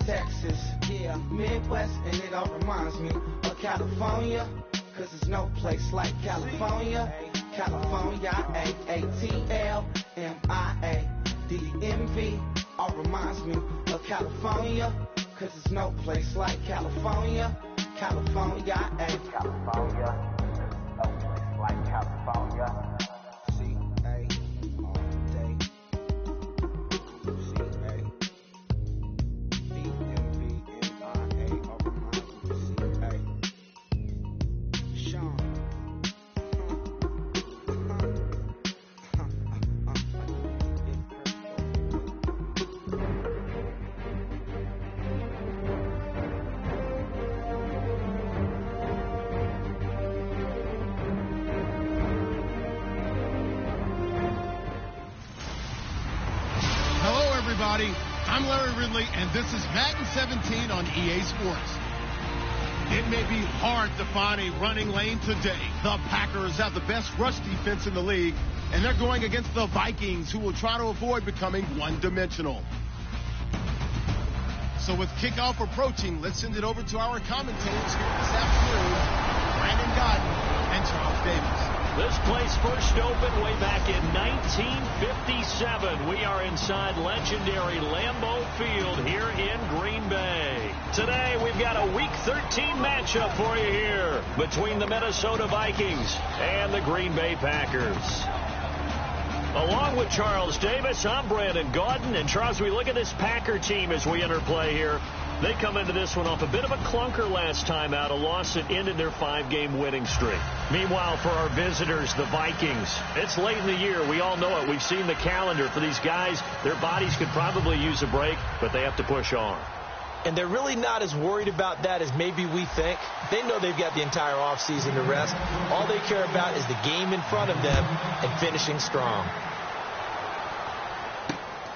Texas, yeah, Midwest, and it all reminds me of California, cause there's no place like California. California, A-A-T-L-M-I-A-D-E-M-V, all reminds me of California, cause there's no place like California. California, California, no place like California. C-A, all day. C-A. I'm Larry Ridley, and this is Madden 17 on EA Sports. It may be hard to find a running lane today. The Packers have the best rush defense in the league, and they're going against the Vikings, who will try to avoid becoming one-dimensional. So with kickoff approaching, let's send it over to our commentators here this afternoon, Brandon Godden and Charles Davis. This place first opened way back in 1957. We are inside legendary Lambeau Field here in Green Bay. Today, we've got a Week 13 matchup for you here between the Minnesota Vikings and the Green Bay Packers. Along with Charles Davis, I'm Brandon Gaudin. And Charles, we look at this Packer team as we enter play here. They come into this one off a bit of a clunker last time out, a loss that ended their 5-game winning streak. Meanwhile, for our visitors, the Vikings, it's late in the year. We all know it. We've seen the calendar for these guys. Their bodies could probably use a break, but they have to push on. And they're really not as worried about that as maybe we think. They know they've got the entire offseason to rest. All they care about is the game in front of them and finishing strong.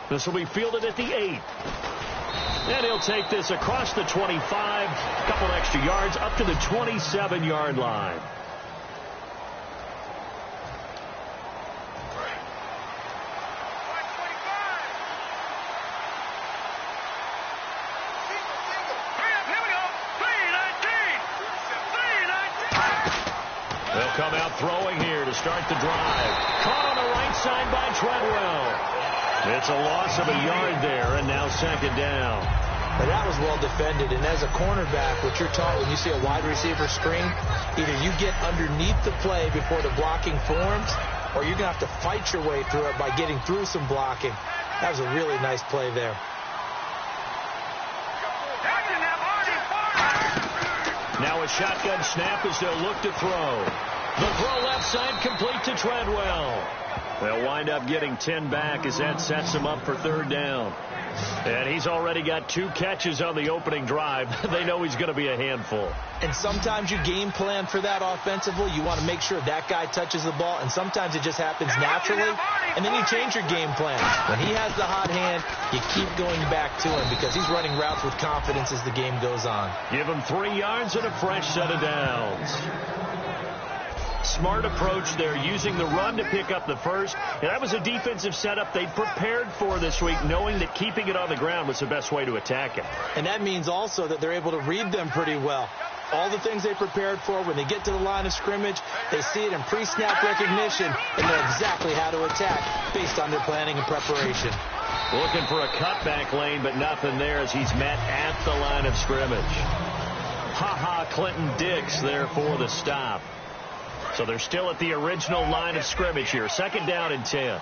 This will be fielded at the 8. And he'll take this across the 25, a couple extra yards, up to the 27-yard line. They'll come out throwing here to start the drive. Caught on the right side by Treadwell. It's a loss of a yard there, and now second down. But that was well defended, and as a cornerback, what you're taught when you see a wide receiver screen, either you get underneath the play before the blocking forms, or you're going to have to fight your way through it by getting through some blocking. That was a really nice play there. Now a shotgun snap as they'll look to throw. The throw left side complete to Treadwell. They'll wind up getting 10 back as that sets him up for third down. And he's already got 2 catches on the opening drive. They know he's going to be a handful. And sometimes you game plan for that offensively. You want to make sure that guy touches the ball, and sometimes it just happens naturally. And then you change your game plan. When he has the hot hand, you keep going back to him because he's running routes with confidence as the game goes on. Give him 3 yards and a fresh set of downs. Smart approach there, using the run to pick up the first. And that was a defensive setup they prepared for this week, knowing that keeping it on the ground was the best way to attack it. And that means also that they're able to read them pretty well. All the things they prepared for, when they get to the line of scrimmage, they see it in pre-snap recognition and know exactly how to attack based on their planning and preparation. Looking for a cutback lane, but nothing there as he's met at the line of scrimmage. Clinton Dix there for the stop. So they're still at the original line of scrimmage here. Second down and 10.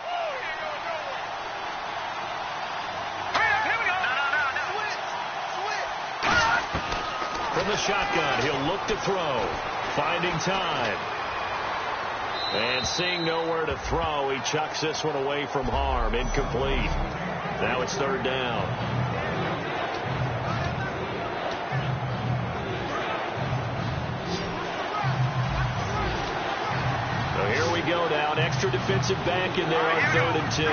From the shotgun, he'll look to throw. Finding time. And seeing nowhere to throw, he chucks this one away from harm. Incomplete. Now it's third down. Here we go now, an extra defensive back in there on 3rd and 10.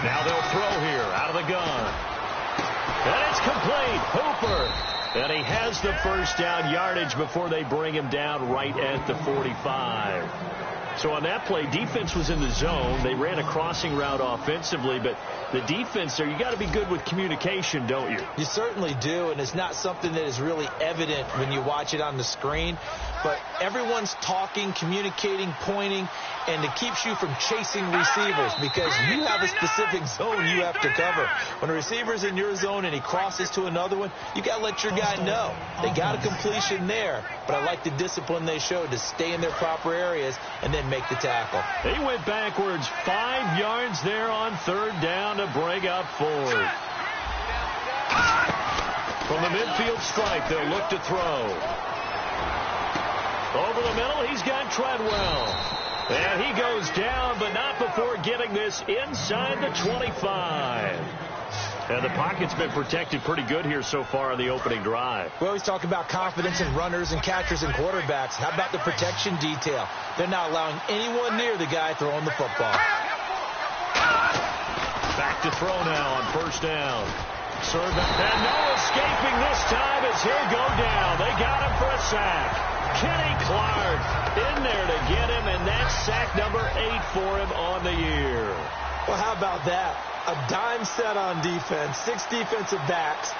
Now they'll throw here out of the gun. And it's complete. Hooper. And he has the first down yardage before they bring him down right at the 45. So on that play, defense was in the zone. They ran a crossing route offensively, but the defense there, you got to be good with communication, don't you? You certainly do, and it's not something that is really evident when you watch it on the screen. But everyone's talking, communicating, pointing, and it keeps you from chasing receivers because you have a specific zone you have to cover. When a receiver's in your zone and he crosses to another one, you got to let your guy know. They got a completion there, but I like the discipline they showed to stay in their proper areas and then make the tackle. They went backwards 5 yards there on 3rd down to bring up 4th. From the midfield stripe, they'll look to throw. Over the middle, he's got Treadwell. And he goes down, but not before getting this inside the 25. And the pocket's been protected pretty good here so far in the opening drive. We always talk about confidence in runners and catchers and quarterbacks. How about the protection detail? They're not allowing anyone near the guy throwing the football. Back to throw now on 1st down. Serve and no escaping this time as he'll go down. They got him for a sack. Kenny Clark in there to get him, and that's sack number 8 for him on the year. Well, how about that? A dime set on defense, 6 defensive backs.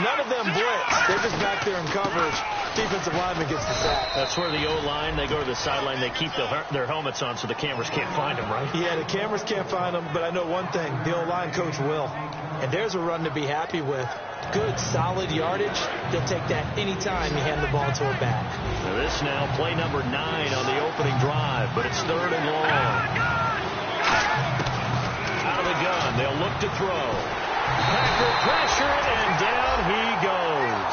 None of them blitz. They're just back there in coverage. Defensive lineman gets the sack. That's where the O-line, they go to the sideline, they keep their helmets on so the cameras can't find them, right? Yeah, the cameras can't find them, but I know one thing. The O-line coach will. And there's a run to be happy with. Good, solid yardage. They'll take that anytime you hand the ball to a back. Now this now, play number 9 on the opening drive, but it's 3rd and long. Out of the gun, they'll look to throw. Packer pressure, and down he goes.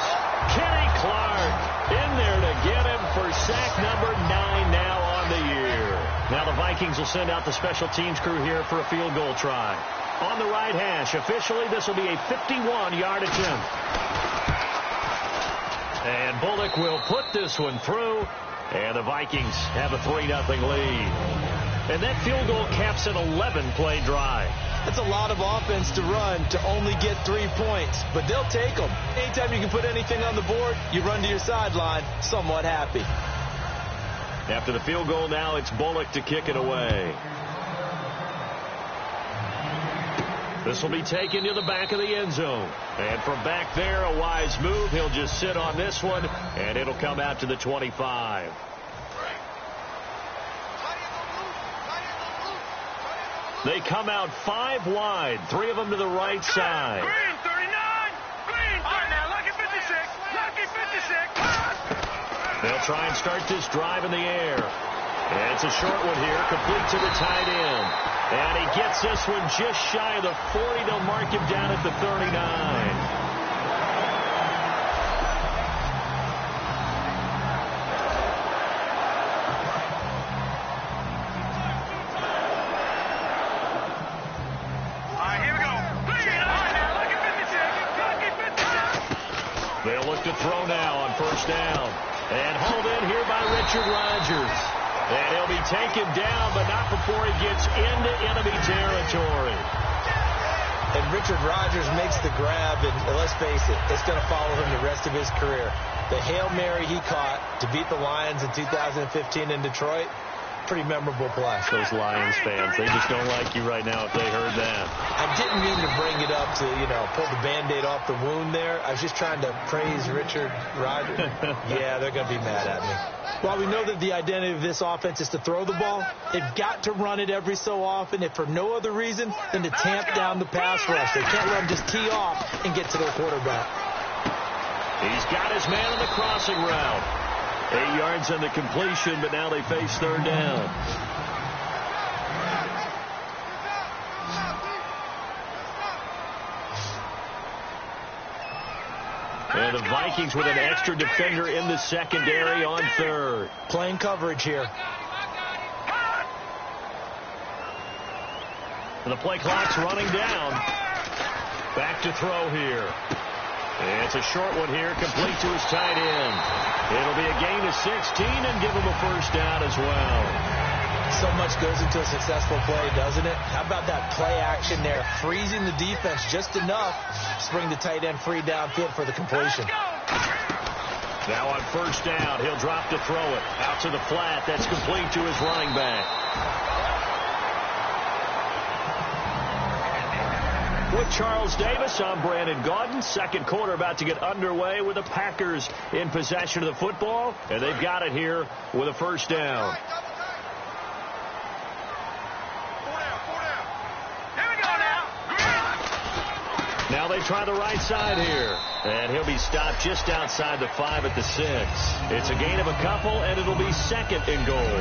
Kenny Clark in there to get him for sack number 9 now on the year. Now the Vikings will send out the special teams crew here for a field goal try. On the right hash, officially this will be a 51-yard attempt. And Bullock will put this one through, and the Vikings have a 3-0 lead. And that field goal caps an 11-play drive. That's a lot of offense to run to only get 3 points, but they'll take them. Anytime you can put anything on the board, you run to your sideline somewhat happy. After the field goal now, it's Bullock to kick it away. This will be taken to the back of the end zone. And from back there, a wise move. He'll just sit on this one, and it'll come out to the 25. They come out 5 wide, 3 of them to the right side. Green, 39. Green, 39. Lucky 56. Lucky 56. They'll try and start this drive in the air. And it's a short one here, complete to the tight end. And he gets this one just shy of the 40. They'll mark him down at the 39. They'll look to throw now on 1st down. And hauled in here by Richard Rodgers. And he'll be taken down, but not before he gets into enemy territory. And Richard Rodgers makes the grab, and let's face it, it's going to follow him the rest of his career. The Hail Mary he caught to beat the Lions in 2015 in Detroit, pretty memorable play. Those Lions fans, they just don't like you right now if they heard that. I didn't mean to bring it up to, pull the Band-Aid off the wound there. I was just trying to praise Richard Rodgers. Yeah, they're going to be mad at me. While we know that the identity of this offense is to throw the ball, they've got to run it every so often, if for no other reason than to tamp down the pass rush. They can't let them just tee off and get to their quarterback. He's got his man on the crossing route. 8 yards on the completion, but now they face 3rd down. And the Vikings with an extra defender in the secondary on 3rd. Playing coverage here. And the play clock's running down. Back to throw here. And it's a short one here, complete to his tight end. It'll be a gain of 16 and give him a 1st down as well. So much goes into a successful play, doesn't it? How about that play action there, freezing the defense just enough to bring the tight end free downfield for the completion. Now on first down, he'll drop to throw it. Out to the flat. That's complete to his running back. With Charles Davis, I'm Brandon Gaudin. Second quarter about to get underway with the Packers in possession of the football. And they've got it here with a first down. Now they try the right side here. And he'll be stopped just outside the 5 at the 6. It's a gain of a couple, and it'll be second and goal.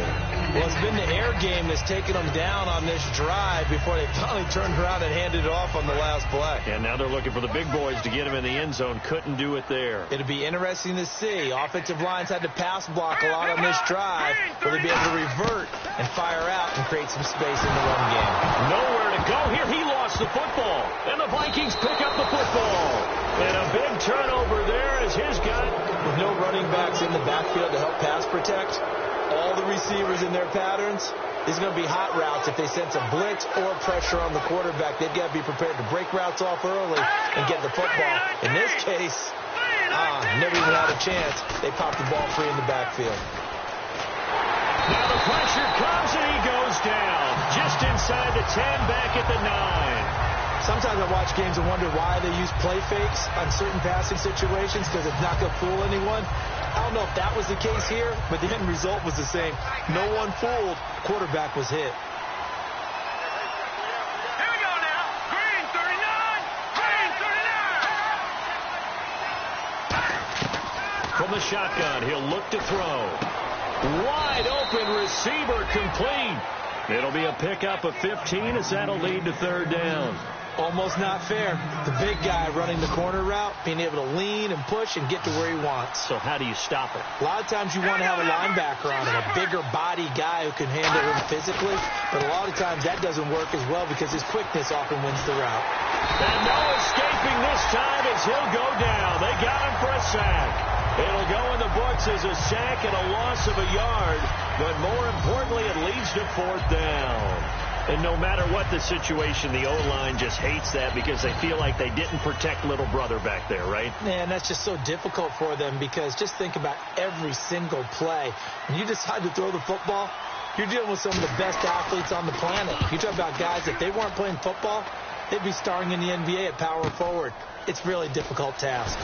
Well, it's been the air game that's taken them down on this drive before they finally turned around and handed it off on the last play. And now they're looking for the big boys to get him in the end zone. Couldn't do it there. It'll be interesting to see. Offensive lines had to pass block a lot on this drive. Will they be able to revert and fire out and create some space in the run game? Nowhere to go here. He lost the football. And the Vikings pick up the football. And a big turnover there as his guy. With no running backs in the backfield to help pass protect, all the receivers in their patterns, these are going to be hot routes. If they sense a blitz or pressure on the quarterback, they've got to be prepared to break routes off early and get the football. In this case, never even had a chance. They popped the ball free in the backfield. Now the pressure comes and he goes down. Just inside the 10, back at the 9. Sometimes I watch games and wonder why they use play fakes on certain passing situations, because it's not going to fool anyone. I don't know if that was the case here, but the end result was the same. No one fooled. Quarterback was hit. Here we go now. Green 39. Green 39. From the shotgun, he'll look to throw. Wide open receiver complete. It'll be a pickup of 15 as that'll lead to third down. Almost not fair. The big guy running the corner route, being able to lean and push and get to where he wants. So how do you stop it? A lot of times you want to have a linebacker on him, a bigger body guy who can handle him physically. But a lot of times that doesn't work as well because his quickness often wins the route. And no escaping this time as he'll go down. They got him for a sack. It'll go in the books as a sack and a loss of a yard. But more importantly, it leads to fourth down. And no matter what the situation, the O-line just hates that because they feel like they didn't protect little brother back there, right? Man, that's just so difficult for them because just think about every single play. When you decide to throw the football, you're dealing with some of the best athletes on the planet. You talk about guys, if they weren't playing football, they'd be starring in the NBA at power forward. It's really a difficult task.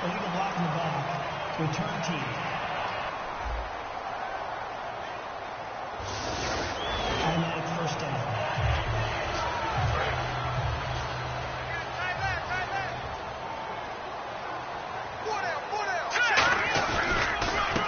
Illegal block in the ball. Return team. Automatic first down.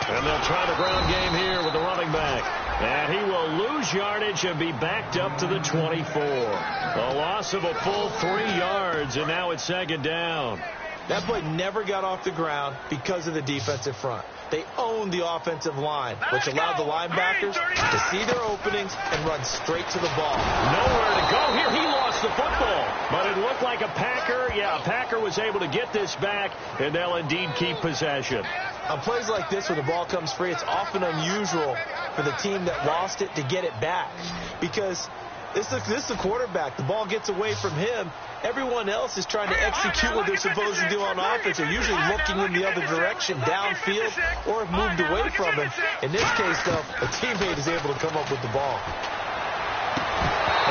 And they'll try the ground game here with the running back. And he will lose yardage and be backed up to the 24. A loss of a full 3 yards, and now it's second down. That play never got off the ground because of the defensive front. They owned the offensive line, which allowed the linebackers to see their openings and run straight to the ball. Nowhere to go here. He lost the football. But it looked like a Packer. Yeah, a Packer was able to get this back, and they'll indeed keep possession. On plays like this where the ball comes free, it's often unusual for the team that lost it to get it back because this is the quarterback. The ball gets away from him. Everyone else is trying to execute what they're supposed to do on offense. They're usually looking in the other direction, downfield, or have moved away from him. In this case, though, a teammate is able to come up with the ball.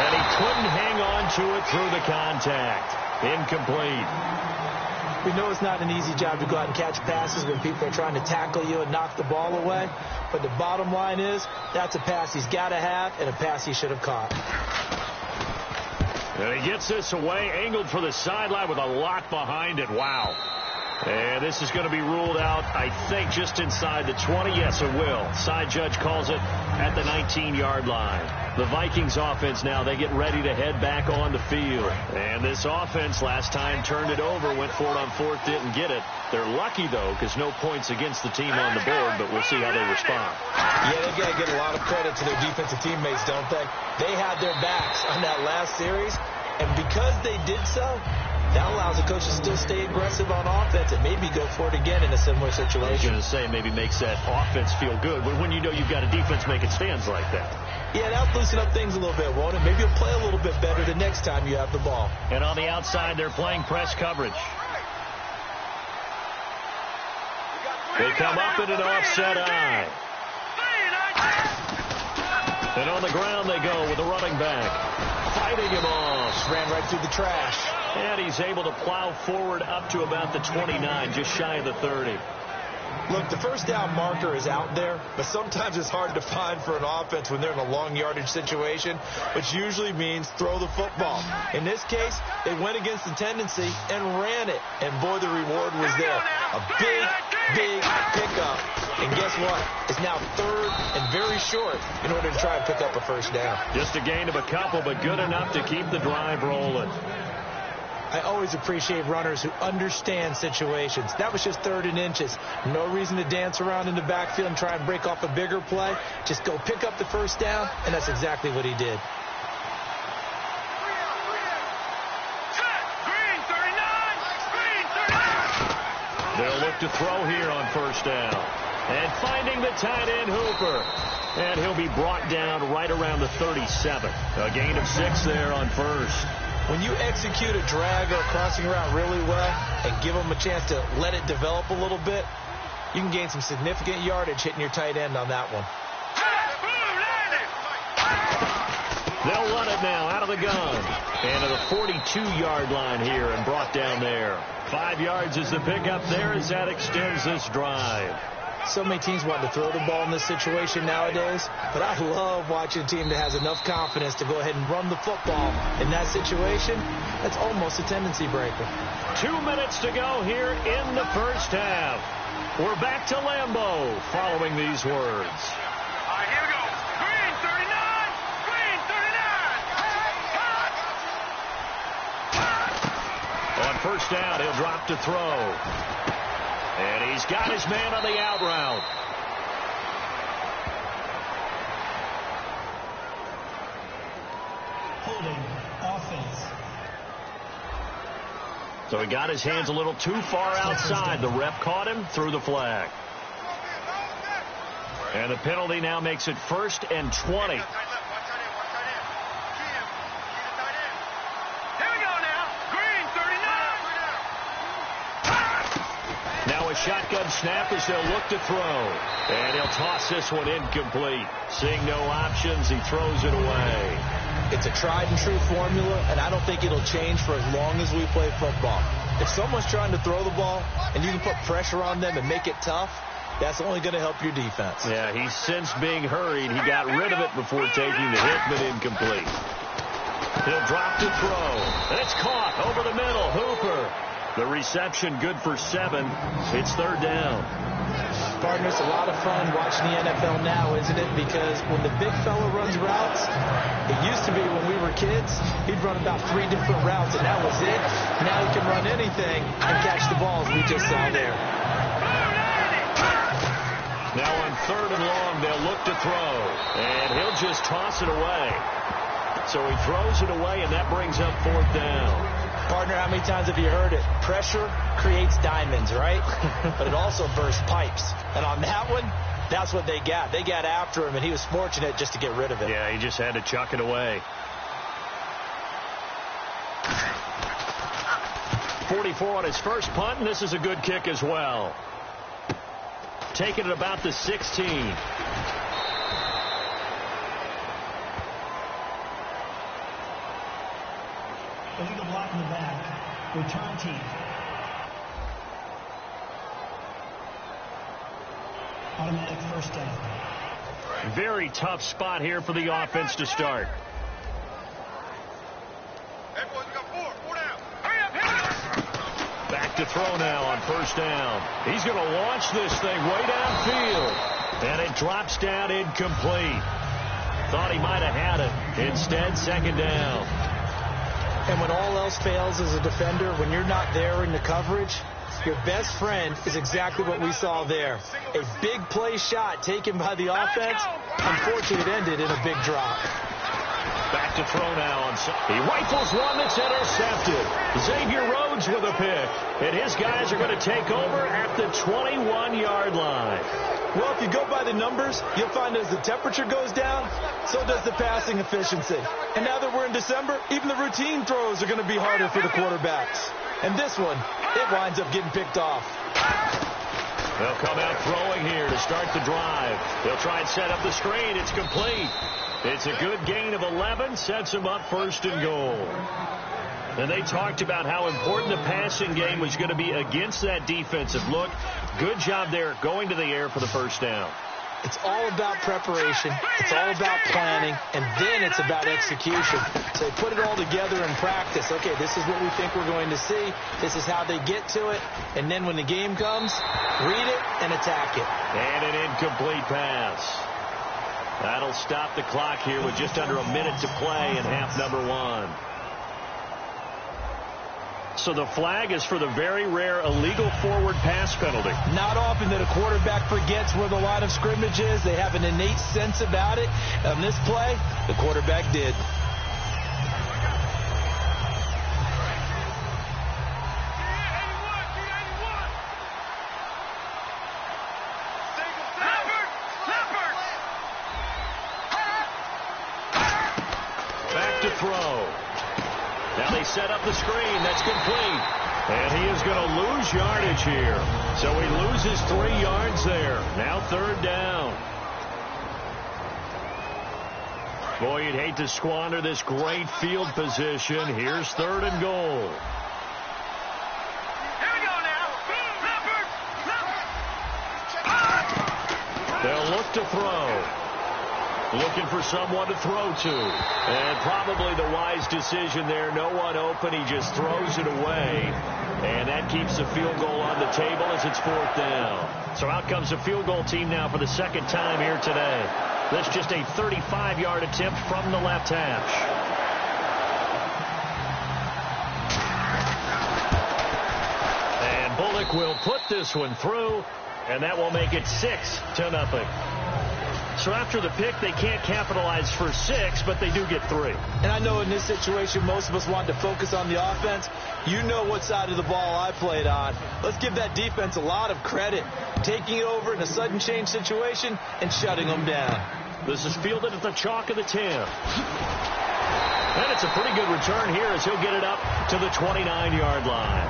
And he couldn't hang on to it through the contact. Incomplete. We know it's not an easy job to go out and catch passes when people are trying to tackle you and knock the ball away. But the bottom line is, that's a pass he's got to have and a pass he should have caught. And he gets this away, angled for the sideline with a lot behind it. Wow. And this is going to be ruled out, I think, just inside the 20. Yes, it will. Side judge calls it at the 19-yard line. The Vikings offense now, they get ready to head back on the field. And this offense last time turned it over, went for it on fourth, didn't get it. They're lucky, though, because no points against the team on the board, but we'll see how they respond. Yeah, they've got to get a lot of credit to their defensive teammates, don't they? They had their backs on that last series, and because they did so, That allows the coach to still stay aggressive on offense and maybe go for it again in a similar situation. I was going to say maybe makes that offense feel good, but when you know you've got a defense making stands like that. Yeah, that'll loosen up things a little bit, won't it? Maybe you'll play a little bit better the next time you have the ball. And on the outside, they're playing press coverage. They come up in an offset eye. And on the ground they go with the running back. Fighting him off. Just ran right through the trash. And he's able to plow forward up to about the 29, just shy of the 30. Look, the first down marker is out there, but sometimes it's hard to find for an offense when they're in a long yardage situation, which usually means throw the football. In this case, they went against the tendency and ran it. And boy, the reward was there. A big pickup. And guess what? It's now third and very short in order to try and pick up a first down. Just a gain of a couple, but good enough to keep the drive rolling. I always appreciate runners who understand situations. That was just 3rd and inches. No reason to dance around in the backfield and try and break off a bigger play. Just go pick up the first down, and that's exactly what he did. They'll look to throw here on first down. And finding the tight end, Hooper. And he'll be brought down right around the 37. A gain of 6 there on first. When you execute a drag or a crossing route really well and give them a chance to let it develop a little bit, you can gain some significant yardage hitting your tight end on that one. They'll run it now out of the gun. And to the 42-yard line here and brought down there. 5 yards is the pickup there as that extends this drive. So many teams want to throw the ball in this situation nowadays, but I love watching a team that has enough confidence to go ahead and run the football. In that situation, that's almost a tendency breaker. 2 minutes to go here in the first half. We're back to Lambeau following these words. All right, here we go. Green 39. Green 39. On first down, he'll drop to throw. And he's got his man on the out route. Holding offense. So he got his hands a little too far outside. The ref caught him, threw the flag. And the penalty now makes it 1st and 20. Now a shotgun snap as they'll look to throw. And he'll toss this one incomplete. Seeing no options, he throws it away. It's a tried and true formula, and I don't think it'll change for as long as we play football. If someone's trying to throw the ball and you can put pressure on them and make it tough, that's only going to help your defense. Yeah, he's since being hurried. He got rid of it before taking the hit, but incomplete. He'll drop to throw. And it's caught over the middle. Hooper. The reception good for 7. It's 3rd down. Partner, it's a lot of fun watching the NFL now, isn't it? Because when the big fella runs routes, it used to be when we were kids, he'd run about 3 different routes, and that was it. Now he can run anything and catch the balls we just saw there. Now on 3rd and long, they'll look to throw. And he'll just toss it away. So he throws it away, and that brings up 4th down. Partner, how many times have you heard it? Pressure creates diamonds, right? But it also bursts pipes. And on that one, that's what they got. They got after him, and he was fortunate just to get rid of it. Yeah, he just had to chuck it away. 44 on his first punt, and this is a good kick as well. Taking it about the 16. Illegal block in the back. Return team. Automatic first down. Very tough spot here for the offense to start. Hey, boys, we got 4 down. Hurry up, hurry up. Back to throw now on first down. He's going to launch this thing way downfield. And it drops down incomplete. Thought he might have had it. Instead, 2nd down. And when all else fails as a defender, when you're not there in the coverage, your best friend is exactly what we saw there. A big play shot taken by the offense. Unfortunately, it ended in a big drop. Back to throw now. He rifles one that's intercepted. Xavier Rhodes with a pick. And his guys are going to take over at the 21-yard line. Well, if you go by the numbers, you'll find as the temperature goes down, so does the passing efficiency. And now that we're in December, even the routine throws are going to be harder for the quarterbacks. And this one, it winds up getting picked off. They'll come out throwing here to start the drive. They'll try and set up the screen. It's complete. It's a good gain of 11, sets them up 1st and goal. And they talked about how important the passing game was going to be against that defensive look. Good job there going to the air for the 1st down. It's all about preparation. It's all about planning. And then it's about execution. So they put it all together in practice. Okay, this is what we think we're going to see. This is how they get to it. And then when the game comes, read it and attack it. And an incomplete pass. That'll stop the clock here with just under a minute to play in half number 1. So the flag is for the very rare illegal forward pass penalty. Not often that a quarterback forgets where the line of scrimmage is. They have an innate sense about it. On this play, the quarterback did. Back to throw. Now they set up the screen. That's complete. And he is going to lose yardage here. So he loses 3 yards there. Now 3rd down. Boy, you'd hate to squander this great field position. Here's 3rd and goal. Here we go now. They'll look to throw. Looking for someone to throw to. And probably the wise decision there. No one open. He just throws it away. And that keeps the field goal on the table as it's 4th down. So out comes the field goal team now for the 2nd time here today. That's just a 35-yard attempt from the left hash. And Bullock will put this one through. And that will make it 6-0. So after the pick, they can't capitalize for 6, but they do get 3. And I know in this situation, most of us want to focus on the offense. You know what side of the ball I played on. Let's give that defense a lot of credit. Taking it over in a sudden change situation and shutting them down. This is fielded at the chalk of the 10. And it's a pretty good return here as he'll get it up to the 29-yard line.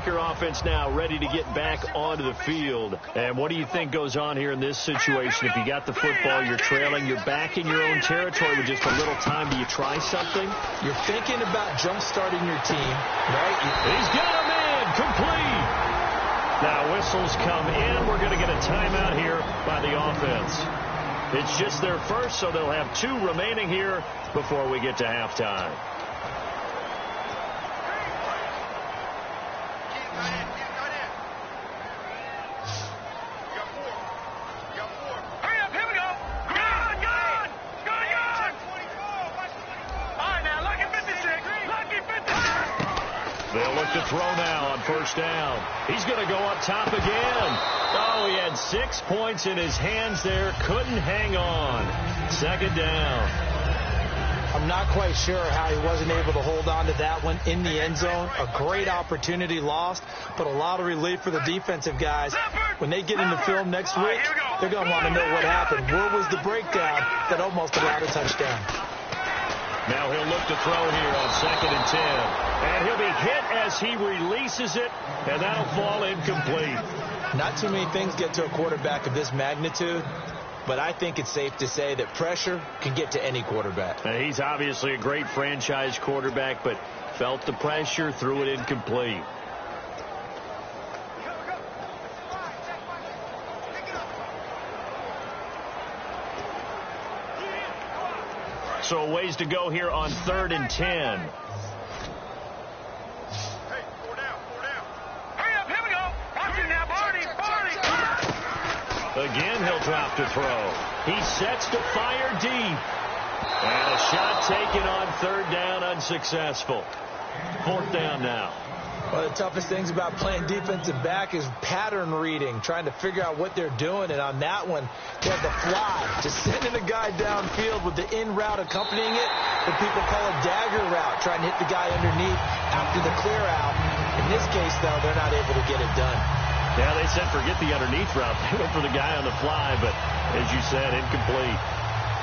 Offense now ready to get back onto the field. And what do you think goes on here in this situation? If you got the football, you're trailing, you're back in your own territory with just a little time. Do you try something? You're thinking about jump-starting your team, right? He's got a man complete. Now whistles come in. We're going to get a timeout here by the offense. It's just their first, so they'll have 2 remaining here before we get to halftime. They'll look to throw now on 1st down. He's going to go up top again. Oh, he had 6 points in his hands there. Couldn't hang on. 2nd down. I'm not quite sure how he wasn't able to hold on to that one in the end zone. A great opportunity lost, but a lot of relief for the defensive guys. When they get into film next week, they're going to want to know what happened. Where was the breakdown that almost allowed a touchdown? Now he'll look to throw here on 2nd and 10. And he'll be hit as he releases it, and that'll fall incomplete. Not too many things get to a quarterback of this magnitude, but I think it's safe to say that pressure can get to any quarterback. Now, he's obviously a great franchise quarterback, but felt the pressure, threw it incomplete. So a ways to go here on 3rd and 10. Hey, 4 down. Hurry up, here we go. Watch it now, Barney. Again, he'll drop to throw. He sets to fire deep. And a shot taken on third down, unsuccessful. Fourth down now. One of the toughest things about playing defensive back is pattern reading, trying to figure out what they're doing. And on that one, they had the fly, just sending a guy downfield with the in route accompanying it, what people call a dagger route, trying to hit the guy underneath after the clear out. In this case, though, they're not able to get it done. Yeah, they said forget the underneath route. They went for the guy on the fly, but as you said, incomplete.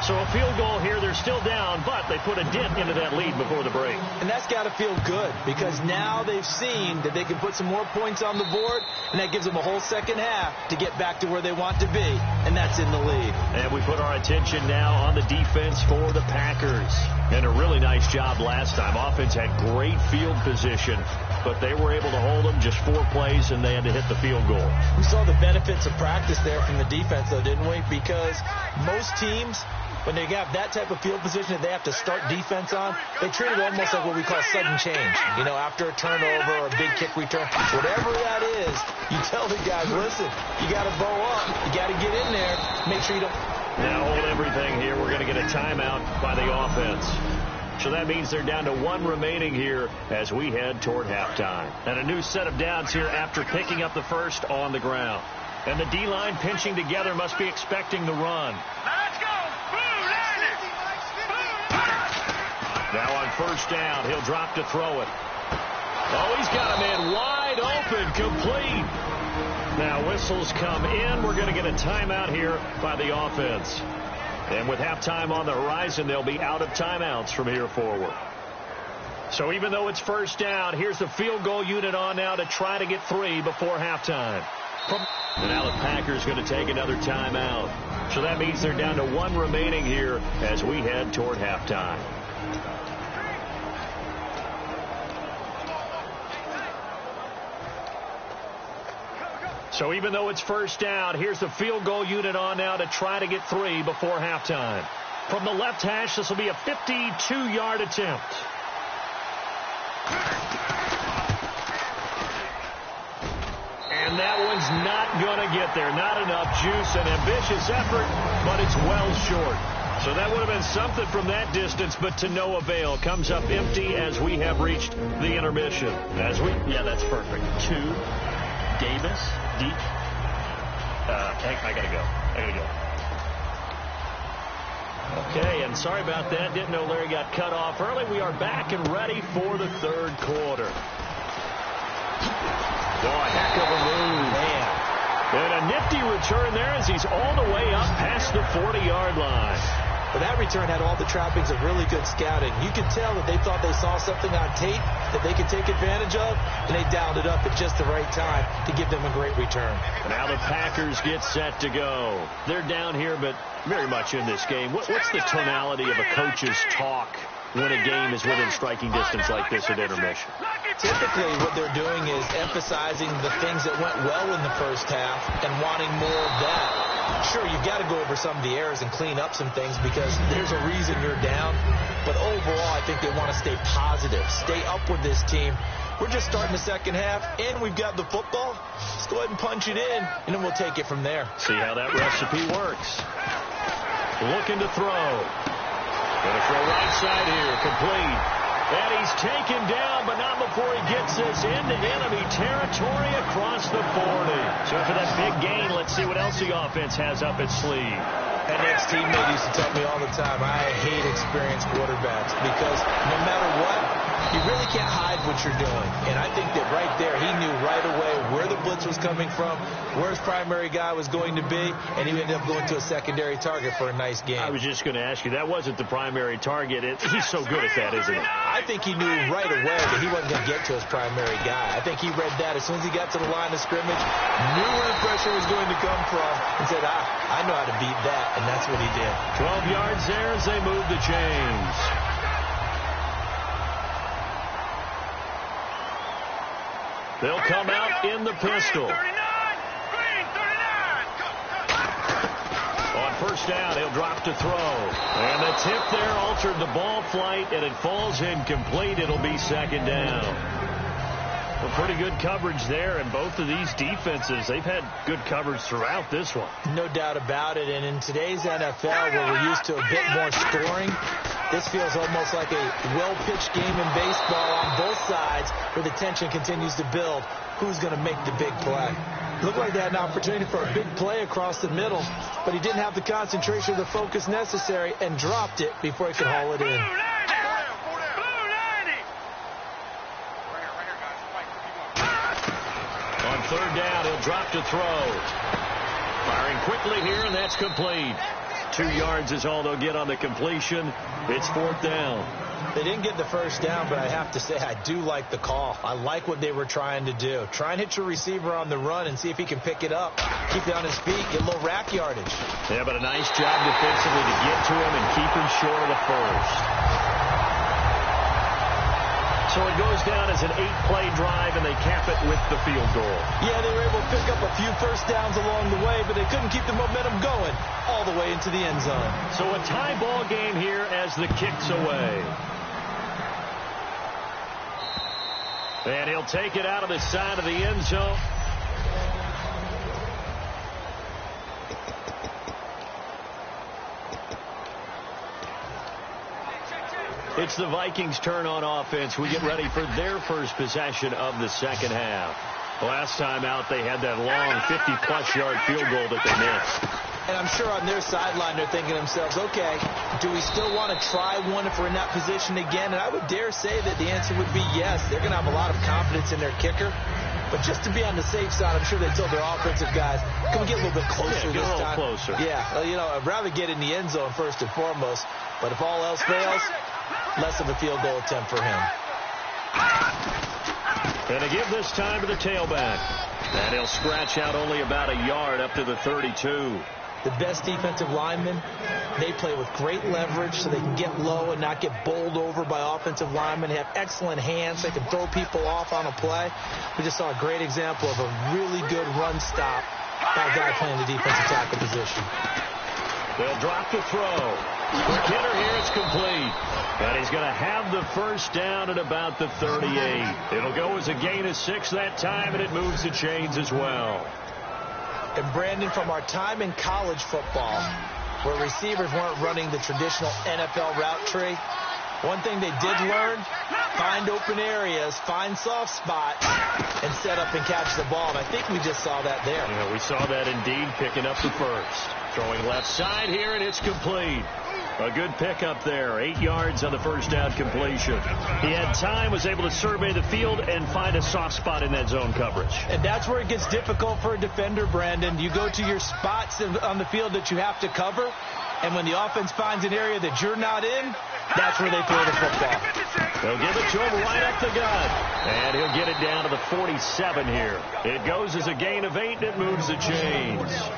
So a field goal here. They're still down, but they put a dent into that lead before the break. And that's got to feel good because now they've seen that they can put some more points on the board, and that gives them a whole second half to get back to where they want to be, and that's in the lead. And we put our attention now on the defense for the Packers. And a really nice job last time. Offense had great field position, but they were able to hold them just 4 plays, and they had to hit the field goal. We saw the benefits of practice there from the defense, though, didn't we? Because most teams, when they have that type of field position that they have to start defense on, they treat it almost like what we call sudden change. You know, after a turnover or a big kick return, whatever that is, you tell the guys, listen, you got to bow up. You got to get in there. Make sure you don't. Now hold everything here. We're going to get a timeout by the offense. So that means they're down to 1 remaining here as we head toward halftime. And a new set of downs here after picking up the first on the ground. And the D-line pinching together must be expecting the run. Let's go. Now on first down, he'll drop to throw it. Oh, he's got a man wide open, complete. Now whistles come in. We're going to get a timeout here by the offense. And with halftime on the horizon, they'll be out of timeouts from here forward. So even though it's first down, here's the field goal unit on now to try to get 3 before halftime. And now the Packers going to take another timeout. So that means they're down to 1 remaining here as we head toward halftime. So even though it's first down, here's the field goal unit on now to try to get 3 before halftime. From the left hash, this will be a 52-yard attempt. And that one's not going to get there. Not enough juice. An ambitious effort, but it's well short. So that would have been something from that distance, but to no avail. Comes up empty as we have reached the intermission. Yeah, that's perfect. 2, Davis, deep. I got to go. Okay, and sorry about that. Didn't know Larry got cut off early. We are back and ready for the third quarter. Oh, a heck of a move. Man. And a nifty return there as he's all the way up past the 40-yard line. But that return had all the trappings of really good scouting. You could tell that they thought they saw something on tape that they could take advantage of, and they dialed it up at just the right time to give them a great return. Now the Packers get set to go. They're down here, but very much in this game. What's the tonality of a coach's talk when a game is within striking distance like this at intermission? Typically, what they're doing is emphasizing the things that went well in the first half and wanting more of that. Sure, you've got to go over some of the errors and clean up some things because there's a reason you're down. But overall, I think they want to stay positive, stay up with this team. We're just starting the second half, and we've got the football. Let's go ahead and punch it in, and then we'll take it from there. See how that recipe works. Looking to throw. Going to throw right side here, complete. And he's taken down, but not before he gets this into enemy territory across the 40. So for that big gain, let's see what else the offense has up its sleeve. An ex-teammate used to tell me all the time, I hate experienced quarterbacks because no matter what, you really can't hide what you're doing. And I think that right there, he knew right away where the blitz was coming from, where his primary guy was going to be, and he ended up going to a secondary target for a nice game. I was just going to ask you, that wasn't the primary target. He's so good at that, isn't he? I think he knew right away that he wasn't going to get to his primary guy. I think he read that as soon as he got to the line of scrimmage, knew where the pressure was going to come from, and said, I know how to beat that, and that's what he did. 12 yards there as they move the chains. They'll come out in the pistol. 39, green, 39. On first down, he'll drop to throw. And the tip there altered the ball flight, and it falls incomplete. It'll be second down. Well, pretty good coverage there, and both of these defenses, they've had good coverage throughout this one. No doubt about it, and in today's NFL, where we're used to a bit more scoring, this feels almost like a well-pitched game in baseball on both sides where the tension continues to build. Who's going to make the big play? Looked like they had an opportunity for a big play across the middle, but he didn't have the concentration or the focus necessary and dropped it before he could haul it in. On third down, he'll drop to throw. Firing quickly here, and that's complete. 2 yards is all they'll get on the completion. It's fourth down. They didn't get the first down, but I have to say I do like the call. I like what they were trying to do. Try and hit your receiver on the run and see if he can pick it up. Keep it on his feet, get a little rack yardage. Yeah, but a nice job defensively to get to him and keep him short of the first. So it goes down as an 8-play drive, and they cap it with the field goal. Yeah, they were able to pick up a few first downs along the way, but they couldn't keep the momentum going all the way into the end zone. So a tie ball game here as the kick's away. And he'll take it out of the side of the end zone. It's the Vikings' turn on offense. We get ready for their first possession of the second half. Last time out, they had that long 50-plus yard field goal that they missed. And I'm sure on their sideline they're thinking to themselves, okay, do we still want to try one if we're in that position again? And I would dare say that the answer would be yes. They're going to have a lot of confidence in their kicker. But just to be on the safe side, I'm sure they told their offensive guys, can we get a little bit closer this time? Get a little closer. Yeah, well, you know, I'd rather get in the end zone first and foremost. But if all else fails, less of a field goal attempt for him. And to give this time to the tailback. And he'll scratch out only about a yard up to the 32. The best defensive linemen, they play with great leverage so they can get low and not get bowled over by offensive linemen. They have excellent hands. They can throw people off on a play. We just saw a great example of a really good run stop by a guy playing the defensive tackle position. They'll drop the throw. For Kidder here, it's complete. And he's going to have the first down at about the 38. It'll go as a gain of 6 that time, and it moves the chains as well. And Brandon, from our time in college football, where receivers weren't running the traditional NFL route tree, one thing they did learn, find open areas, find soft spots, and set up and catch the ball. And I think we just saw that there. Yeah, we saw that indeed, picking up the first. Throwing left side here, and it's complete. A good pickup there. 8 yards on the first down completion. He had time, was able to survey the field and find a soft spot in that zone coverage. And that's where it gets difficult for a defender, Brandon. You go to your spots on the field that you have to cover, and when the offense finds an area that you're not in, that's where they throw the football. They'll give it to him right up the gut. And he'll get it down to the 47 here. It goes as a gain of 8, and it moves the chains.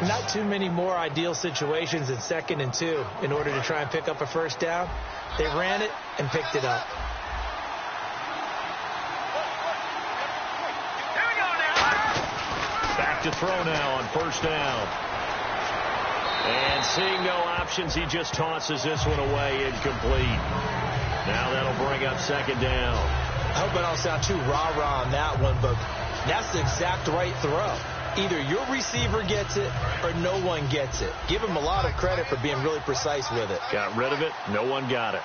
Not too many more ideal situations in 2nd and 2 in order to try and pick up a first down. They ran it and picked it up. Back to throw now on first down. And seeing no options, he just tosses this one away, incomplete. Now that'll bring up second down. I hope I don't sound too rah-rah on that one, but that's the exact right throw. Either your receiver gets it or no one gets it. Give him a lot of credit for being really precise with it. Got rid of it. No one got it.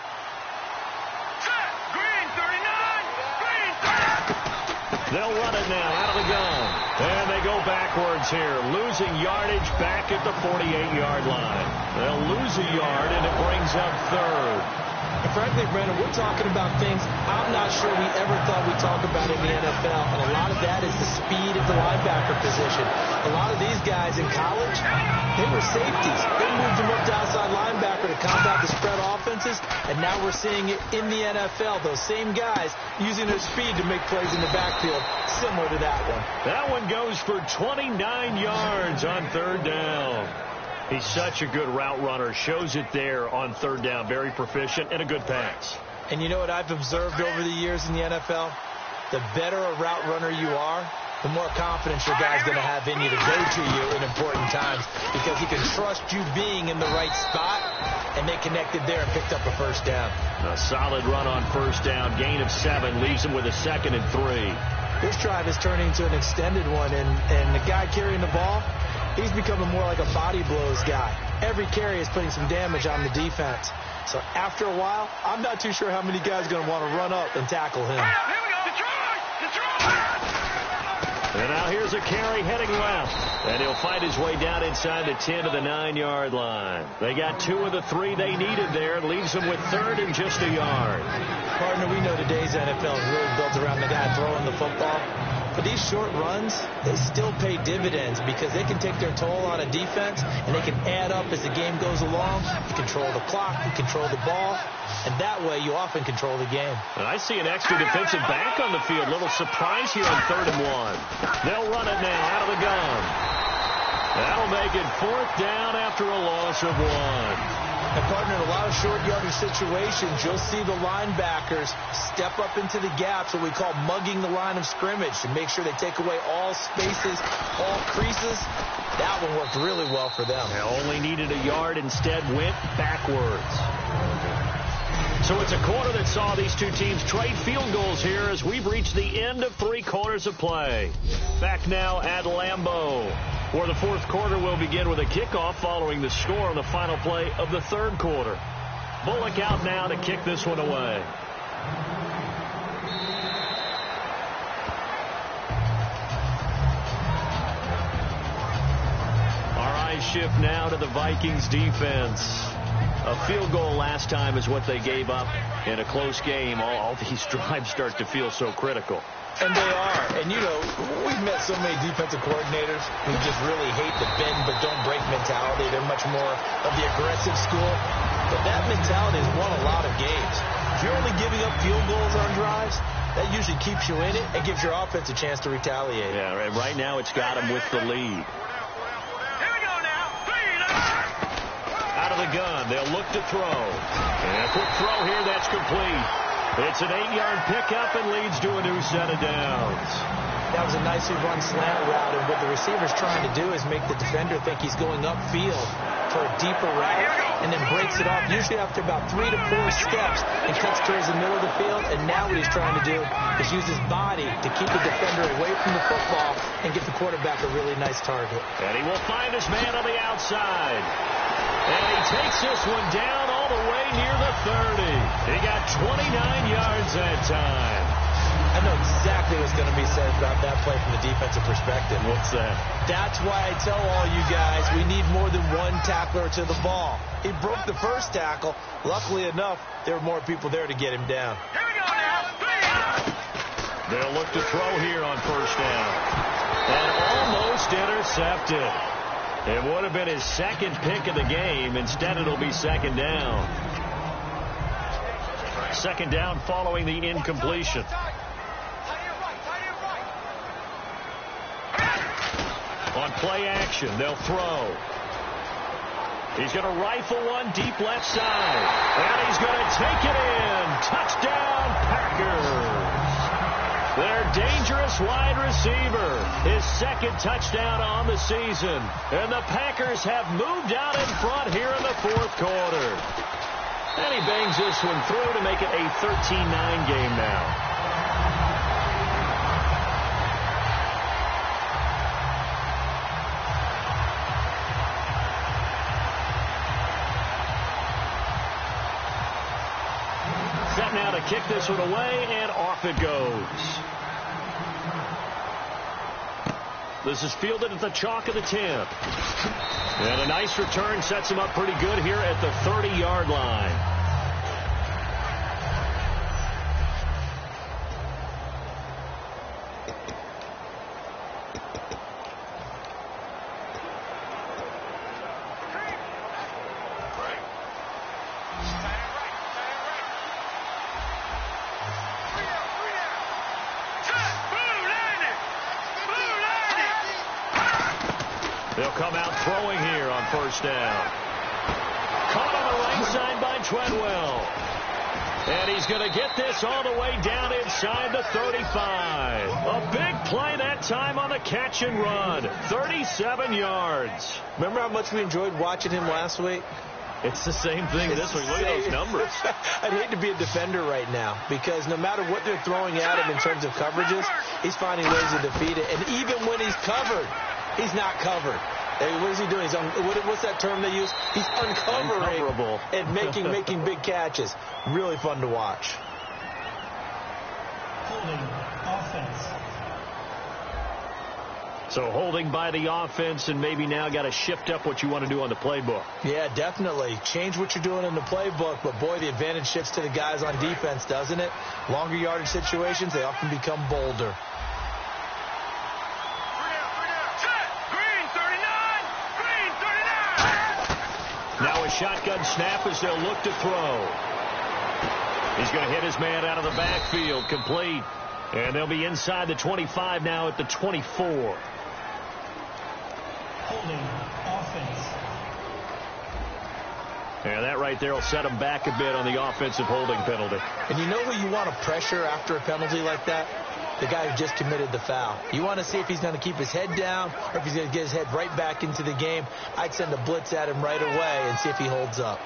Green 39. They'll run it now out of the gun. And they go backwards here. Losing yardage back at the 48-yard line. They'll lose a yard, and it brings up third. And frankly, Brandon, we're talking about things I'm not sure we ever thought we'd talk about in the NFL. And a lot of that is the speed of the linebacker position. A lot of these guys in college, they were safeties. They moved them up to outside linebacker to combat the spread offenses. And now we're seeing it in the NFL. Those same guys using their speed to make plays in the backfield, similar to that one. That one goes for 29 yards on third down. He's such a good route runner. Shows it there on third down. Very proficient and a good pass. And you know what I've observed over the years in the NFL? The better a route runner you are, the more confidence your guy's going to have in you to go to you in important times, because he can trust you being in the right spot and they connected there and picked up a first down. A solid run on first down. Gain of 7 leaves them with a 2nd and 3. This drive is turning into an extended one, and the guy carrying the ball, he's becoming more like a body blows guy. Every carry is putting some damage on the defense. So after a while, I'm not too sure how many guys are going to want to run up and tackle him. Here we go. And now here's a carry heading left. And he'll find his way down inside the 10 to the 9-yard line. They got 2 of the 3 they needed there. It leaves them with 3rd and just a yard. Partner, we know today's NFL is really built around the guy throwing the football. But these short runs, they still pay dividends because they can take their toll on a defense, and they can add up as the game goes along. You control the clock, you control the ball, and that way you often control the game. And I see an extra defensive back on the field. Little surprise here on 3rd and 1. They'll run it now out of the gun. That'll make it 4th down after a loss of 1. And, partner, in a lot of short yardage situations, you'll see the linebackers step up into the gaps, what we call mugging the line of scrimmage, to make sure they take away all spaces, all creases. That one worked really well for them. They only needed a yard, instead went backwards. So it's a quarter that saw these two teams trade field goals here as we've reached the end of 3 quarters of play. Back now at Lambeau, where the 4th quarter will begin with a kickoff following the score on the final play of the 3rd quarter. Bullock out now to kick this one away. Our eyes shift now to the Vikings defense. A field goal last time is what they gave up in a close game. All these drives start to feel so critical. And they are. And, you know, we've met so many defensive coordinators who just really hate the bend but don't break mentality. They're much more of the aggressive school. But that mentality has won a lot of games. If you're only giving up field goals on drives, that usually keeps you in it and gives your offense a chance to retaliate. Yeah, and right now it's got them with the lead. Here we go now. Out of the gun, they'll look to throw. And a quick throw here, that's complete. It's an 8-yard pickup and leads to a new set of downs. That was a nicely run slant route, and what the receiver's trying to do is make the defender think he's going upfield for a deeper route, and then breaks it off, usually after about 3 to 4 steps, and cuts towards the middle of the field. And now what he's trying to do is use his body to keep the defender away from the football and get the quarterback a really nice target. And he will find his man on the outside. And he takes this one down all the way near the 30. He got 29 yards that time. I know exactly what's going to be said about that play from the defensive perspective. What's that? That's why I tell all you guys we need more than one tackler to the ball. He broke the first tackle. Luckily enough, there were more people there to get him down. Here we go now. They'll look to throw here on first down. And almost intercepted. It would have been his 2nd pick of the game. Instead, it'll be 2nd down. 2nd down following the incompletion. On play action, they'll throw. He's going to rifle one deep left side. And he's going to take it in. Touchdown, Packers. Their dangerous wide receiver, his 2nd touchdown on the season. And the Packers have moved out in front here in the 4th quarter. And he bangs this one through to make it a 13-9 game now. Set now to kick this one away, and off it goes. This is fielded at the chalk of the 10. And a nice return sets him up pretty good here at the 30-yard line. They'll come out throwing here on first down. Caught on the right side by Treadwell. And he's going to get this all the way down inside the 35. A big play that time on the catch and run. 37 yards. Remember how much we enjoyed watching him last week? It's the same thing this week. Look at those numbers. I'd hate to be a defender right now because no matter what they're throwing at him in terms of coverages, he's finding ways to defeat it. And even when he's covered, he's not covered. What is he doing? What's that term they use? He's uncovering and making big catches. Really fun to watch. Holding offense. So holding by the offense, and maybe now got to shift up what you want to do on the playbook. Yeah, definitely. Change what you're doing in the playbook, but boy, the advantage shifts to the guys on defense, doesn't it? Longer yardage situations, they often become bolder. Now a shotgun snap as they'll look to throw. He's going to hit his man out of the backfield, complete. And they'll be inside the 25 now at the 24. Holding offense. Yeah, that right there will set him back a bit on the offensive holding penalty. And you know who you want to pressure after a penalty like that? The guy who just committed the foul. You want to see if he's going to keep his head down or if he's going to get his head right back into the game. I'd send a blitz at him right away and see if he holds up.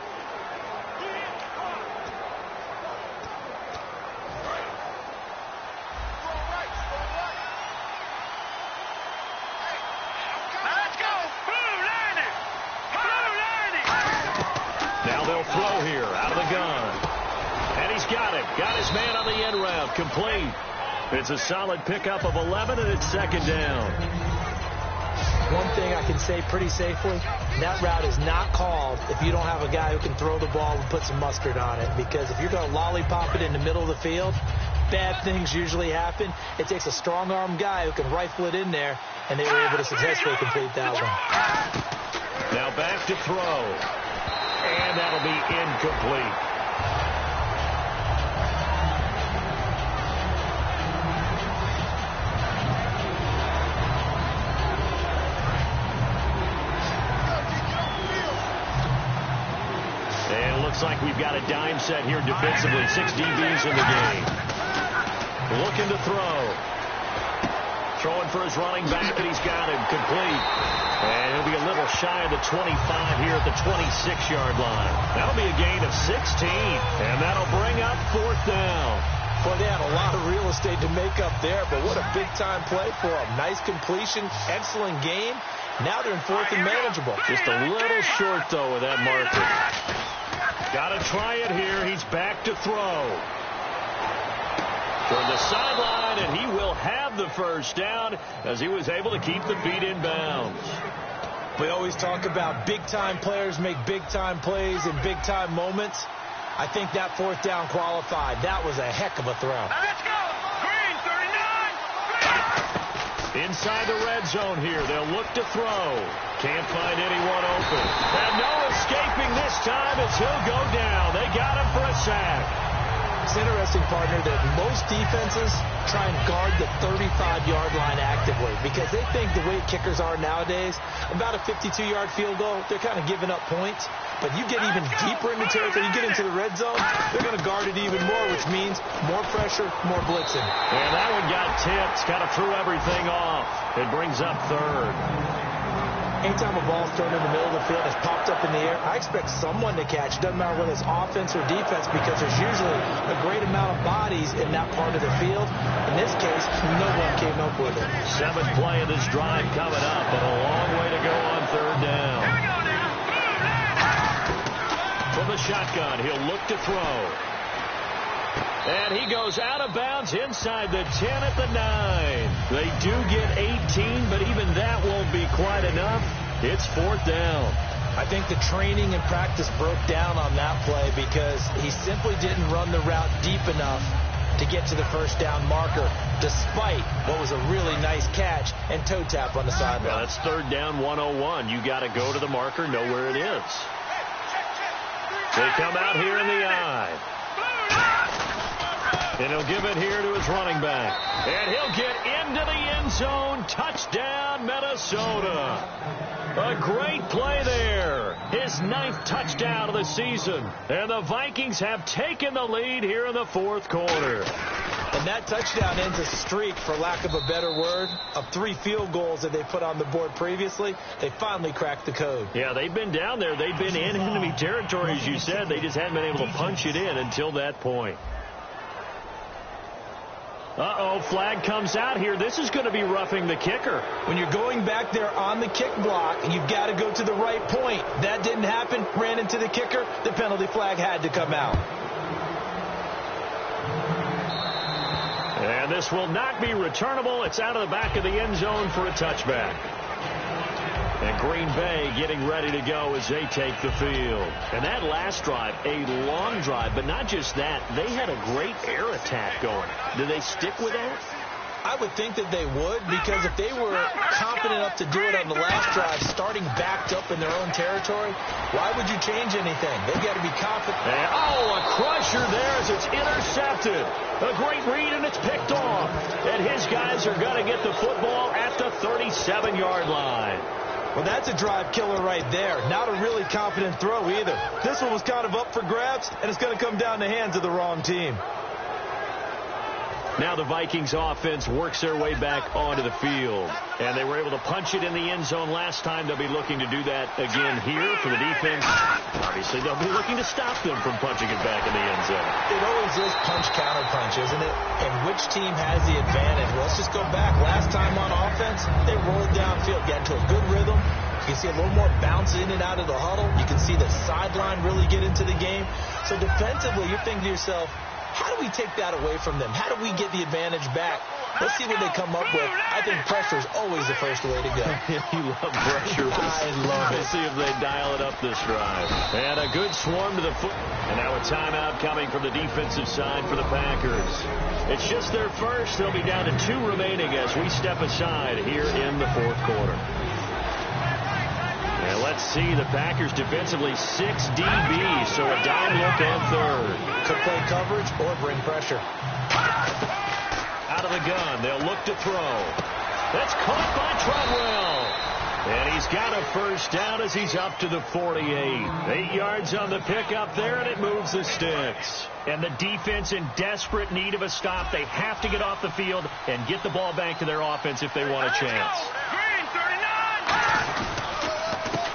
Now they'll throw here out of the gun. And he's got it. Got his man on the end route. Complete. It's a solid pickup of 11, and it's second down. One thing I can say pretty safely, that route is not called if you don't have a guy who can throw the ball and put some mustard on it. Because if you're going to lollipop it in the middle of the field, bad things usually happen. It takes a strong-arm guy who can rifle it in there, and they were able to successfully complete that one. Now back to throw. And that'll be incomplete. And it looks like we've got a dime set here defensively. 6 DBs in the game. Looking to throw. Throwing for his running back, and he's got him complete. And he'll be a little shy of the 25 here at the 26-yard line. That'll be a gain of 16, and that'll bring up 4th down. Boy, they had a lot of real estate to make up there, but what a big-time play for them. Nice completion, excellent game. Now they're in 4th and manageable. Just a little short, though, with that marker. Got to try it here. He's back to throw. Toward the sideline, and he will have the first down as he was able to keep the feet in bounds. We always talk about big-time players make big-time plays in big-time moments. I think that 4th down qualified. That was a heck of a throw. Now let's go. Green, 39. Inside the red zone here. They'll look to throw. Can't find anyone open. And no escaping this time as he'll go down. They got him for a sack. It's interesting, partner, that most defenses try and guard the 35-yard line actively because they think the way kickers are nowadays, about a 52-yard field goal, they're kind of giving up points. But you get even deeper into territory, you get into the red zone, they're going to guard it even more, which means more pressure, more blitzing. And that one got tipped, kind of threw everything off. It brings up 3rd. Anytime a ball's thrown in the middle of the field, it's popped up in the air, I expect someone to catch. Doesn't matter whether it's offense or defense because there's usually a great amount of bodies in that part of the field. In this case, no one came up with it. 7th play of this drive coming up, but a long way to go on 3rd down. From the shotgun, he'll look to throw. And he goes out of bounds inside the 10 at the 9. They do get 18, but even that won't be quite enough. It's 4th down. I think the training and practice broke down on that play because he simply didn't run the route deep enough to get to the first down marker, despite what was a really nice catch and toe tap on the sideline. Well, that's 3rd down 101. You got to go to the marker, know where it is. They come out here in the eye. And he'll give it here to his running back. And he'll get into the end zone. Touchdown, Minnesota. A great play there. His 9th touchdown of the season. And the Vikings have taken the lead here in the 4th quarter. And that touchdown ends a streak, for lack of a better word, of 3 field goals that they put on the board previously. They finally cracked the code. Yeah, they've been down there. They've been in enemy territory, as you said. They just hadn't been able to punch it in until that point. Uh-oh, flag comes out here. This is going to be roughing the kicker. When you're going back there on the kick block, you've got to go to the right point. That didn't happen. Ran into the kicker. The penalty flag had to come out. And this will not be returnable. It's out of the back of the end zone for a touchback. And Green Bay getting ready to go as they take the field. And that last drive, a long drive, but not just that. They had a great air attack going. Do they stick with that? I would think that they would, because if they were confident enough to do it on the last drive, starting backed up in their own territory, why would you change anything? They've got to be confident. And, a crusher there as it's intercepted. A great read, and it's picked off. And his guys are going to get the football at the 37-yard line. Well, that's a drive killer right there. Not a really confident throw either. This one was kind of up for grabs, and it's going to come down the hands of the wrong team. Now the Vikings offense works their way back onto the field. And they were able to punch it in the end zone last time. They'll be looking to do that again here for the defense. Obviously, they'll be looking to stop them from punching it back in the end zone. It always is punch-counter-punch, isn't it? And which team has the advantage? Well, let's just go back. Last time on offense, they rolled downfield, got into a good rhythm. You can see a little more bounce in and out of the huddle. You can see the sideline really get into the game. So defensively, you're thinking to yourself, how do we take that away from them? How do we get the advantage back? Let's see what they come up with. I think pressure is always the first way to go. You love pressure. I love it. We'll see if they dial it up this drive. And a good swarm to the foot. And now a timeout coming from the defensive side for the Packers. It's just their first. They'll be down to 2 remaining as we step aside here in the fourth quarter. And let's see, the Packers defensively 6 DBs, so a dime look on third. Could play coverage or bring pressure. Out of the gun, they'll look to throw. That's caught by Treadwell. And he's got a first down as he's up to the 48. 8 yards on the pickup there, and it moves the sticks. And the defense in desperate need of a stop. They have to get off the field and get the ball back to their offense if they want a chance.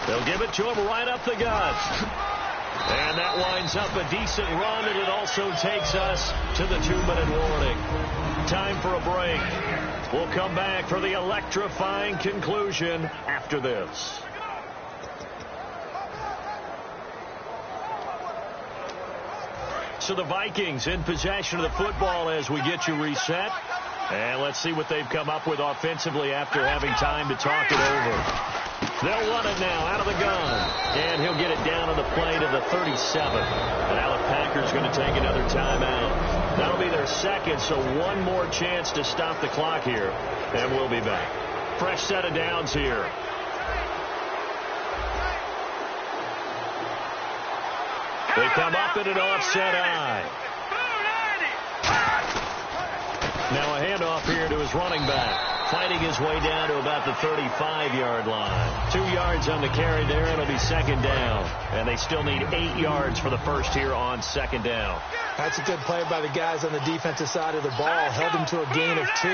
They'll give it to him right up the gut. And that winds up a decent run, and it also takes us to the 2-minute warning. Time for a break. We'll come back for the electrifying conclusion after this. So the Vikings in possession of the football as we get you reset. And let's see what they've come up with offensively after having time to talk it over. They'll run it now out of the gun. And he'll get it down on the play to the 37. And now the Packers going to take another timeout. That'll be their second, so one more chance to stop the clock here. And we'll be back. Fresh set of downs here. They come up in an offset eye. Now a handoff here to his running back. Fighting his way down to about the 35-yard line. 2 yards on the carry there. It'll be second down. And they still need 8 yards for the first here on second down. That's a good play by the guys on the defensive side of the ball. Held them to a gain of 2.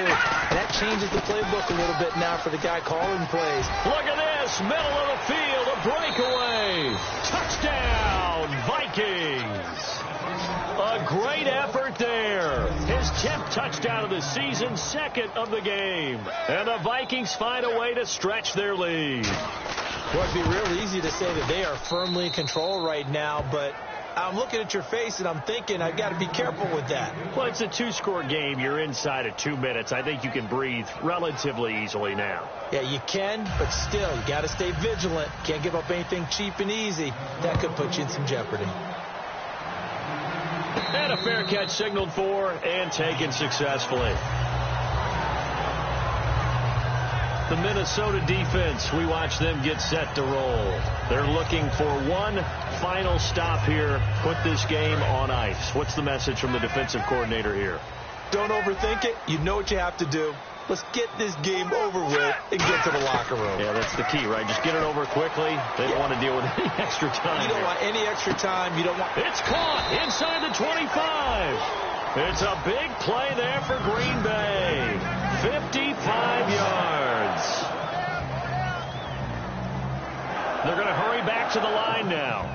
That changes the playbook a little bit now for the guy calling plays. Look at this. Middle of the field. A breakaway. Touchdown, Vikings. A great effort there. His 10th touchdown of the season, second of the game. And the Vikings find a way to stretch their lead. Well, it'd be real easy to say that they are firmly in control right now, but I'm looking at your face and I'm thinking I've got to be careful with that. Well, it's a 2-score game. You're inside of 2 minutes. I think you can breathe relatively easily now. Yeah, you can, but still, you got to stay vigilant. Can't give up anything cheap and easy. That could put you in some jeopardy. And a fair catch signaled for and taken successfully. The Minnesota defense, we watch them get set to roll. They're looking for one final stop here, put this game on ice. What's the message from the defensive coordinator here? Don't overthink it. You know what you have to do. Let's get this game over with and get to the locker room. Yeah, that's the key, right? Just get it over quickly. They don't want to deal with any extra time. You don't want any extra time. You don't want... It's caught inside the 25. It's a big play there for Green Bay. 55 yards. They're going to hurry back to the line now.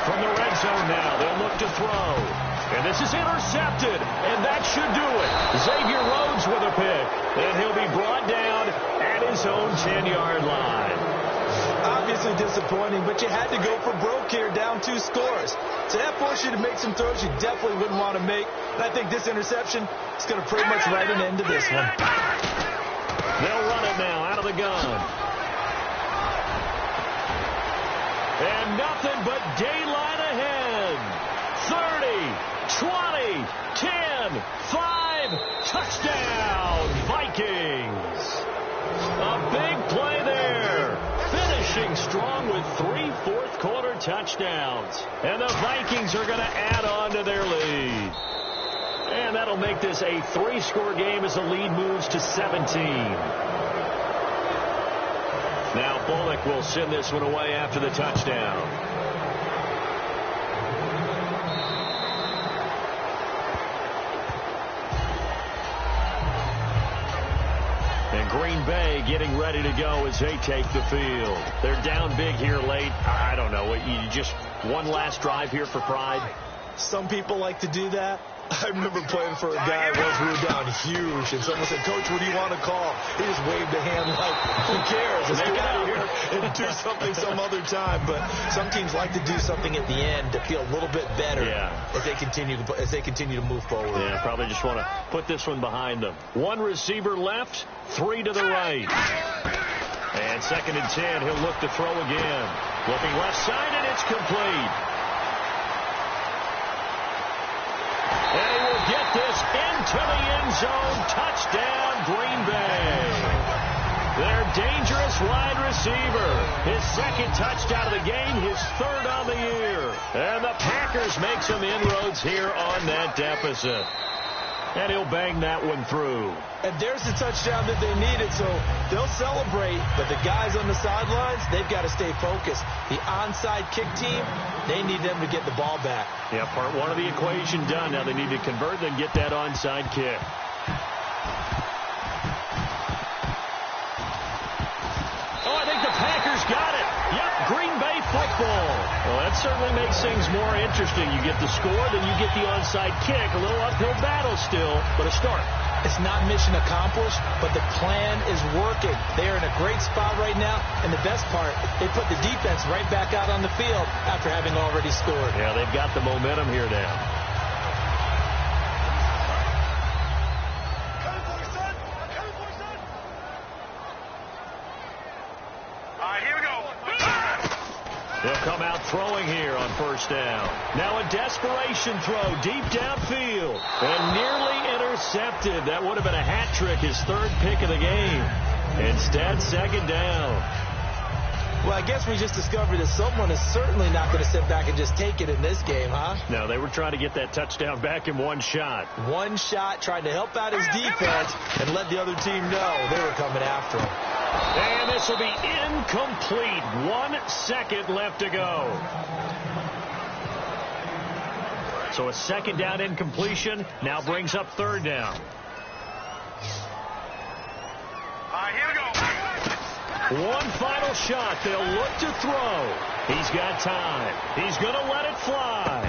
From the red zone now, they'll look to throw. And this is intercepted, and that should do it. Xavier Rhodes with a pick, and he'll be brought down at his own 10-yard line. Obviously disappointing, but you had to go for broke here, down 2 scores. So that forced you to make some throws you definitely wouldn't want to make. And I think this interception is going to pretty much write an end to this one. They'll run it now out of the gun. And nothing but daylight ahead. 30, 20, 10, 5, touchdown, Vikings. A big play there. Finishing strong with 3 fourth-quarter touchdowns. And the Vikings are going to add on to their lead. And that'll make this a 3-score game as the lead moves to 17. Now Bullock will send this one away after the touchdown. And Green Bay getting ready to go as they take the field. They're down big here late. I don't know. You just one last drive here for pride? Some people like to do that. I remember playing for a guy once we were down huge, and someone said, "Coach, what do you want to call?" He just waved a hand like, "Who cares? Let's get out of here and do something some other time." But some teams like to do something at the end to feel a little bit better as they continue to move forward. Yeah, probably just want to put this one behind them. 1 receiver left, 3 to the right. And 2nd and 10, he'll look to throw again. Looking left side, and it's complete. And he will get this into the end zone. Touchdown, Green Bay. Their dangerous wide receiver. His 2nd touchdown of the game, his 3rd on the year. And the Packers make some inroads here on that deficit. And he'll bang that one through. And there's the touchdown that they needed, so they'll celebrate. But the guys on the sidelines, they've got to stay focused. The onside kick team, they need them to get the ball back. Yeah, part 1 of the equation done. Now they need to convert and get that onside kick. Oh, I think the Packers got it. Yep, Green Bay football. Well, that certainly makes things more interesting. You get the score, then you get the onside kick. A little uphill battle still, but a start. It's not mission accomplished, but the plan is working. They're in a great spot right now, and the best part, they put the defense right back out on the field after having already scored. Yeah, they've got the momentum here now. They'll come out throwing here on 1st down. Now a desperation throw deep downfield. And nearly intercepted. That would have been a hat trick, his 3rd pick of the game. Instead, 2nd down. Well, I guess we just discovered that someone is certainly not going to sit back and just take it in this game, huh? No, they were trying to get that touchdown back in 1 shot. 1 shot, trying to help out his defense and let the other team know they were coming after him. And this will be incomplete. 1 second left to go. So a 2nd down incompletion now brings up 3rd down. Here we go. 1 final shot. They'll look to throw. He's got time. He's going to let it fly.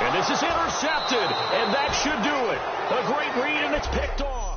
And this is intercepted. And that should do it. A great read, and it's picked off.